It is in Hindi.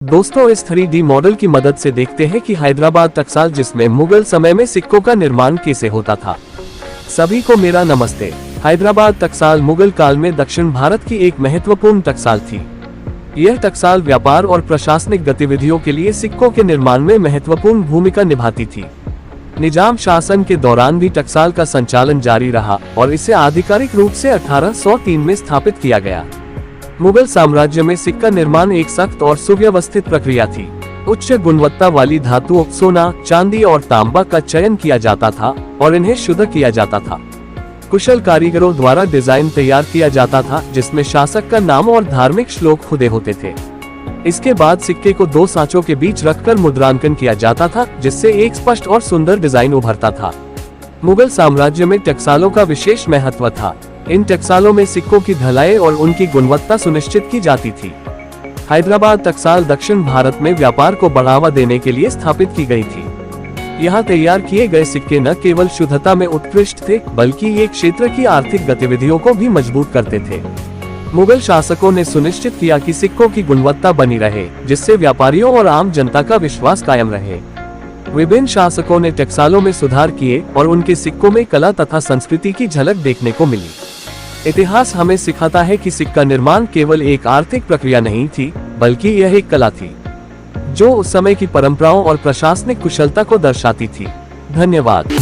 दोस्तों, इस 3D मॉडल की मदद से देखते हैं कि हैदराबाद टकसाल जिसमें मुगल समय में सिक्कों का निर्माण कैसे होता था। सभी को मेरा नमस्ते। हैदराबाद टकसाल मुगल काल में दक्षिण भारत की एक महत्वपूर्ण टकसाल थी। यह टकसाल व्यापार और प्रशासनिक गतिविधियों के लिए सिक्कों के निर्माण में महत्वपूर्ण भूमिका निभाती थी। निजाम शासन के दौरान भी टकसाल का संचालन जारी रहा और इसे आधिकारिक रूप से 1803 में स्थापित किया गया। मुगल साम्राज्य में सिक्का निर्माण एक सख्त और सुव्यवस्थित प्रक्रिया थी। उच्च गुणवत्ता वाली धातुओं सोना, चांदी और तांबा का चयन किया जाता था और इन्हें शुद्ध किया जाता था। कुशल कारीगरों द्वारा डिजाइन तैयार किया जाता था जिसमें शासक का नाम और धार्मिक श्लोक खुदे होते थे। इसके बाद सिक्के को दो सांचों के बीच रखकर मुद्रांकन किया जाता था जिससे एक स्पष्ट और सुंदर डिजाइन उभरता था। मुगल साम्राज्य में टकसालों का विशेष महत्व था। इन टकसालों में सिक्कों की ढलाई और उनकी गुणवत्ता सुनिश्चित की जाती थी। हैदराबाद टकसाल दक्षिण भारत में व्यापार को बढ़ावा देने के लिए स्थापित की गई थी। यहाँ तैयार किए गए सिक्के न केवल शुद्धता में उत्कृष्ट थे बल्कि ये क्षेत्र की आर्थिक गतिविधियों को भी मजबूत करते थे। मुगल शासकों ने सुनिश्चित किया कि सिक्कों की गुणवत्ता बनी रहे जिससे व्यापारियों और आम जनता का विश्वास कायम रहे। विभिन्न शासकों ने टकसालों में सुधार किए और उनके सिक्कों में कला तथा संस्कृति की झलक देखने को मिली। इतिहास हमें सिखाता है कि सिक्का निर्माण केवल एक आर्थिक प्रक्रिया नहीं थी बल्कि यह एक कला थी जो उस समय की परंपराओं और प्रशासनिक कुशलता को दर्शाती थी। धन्यवाद।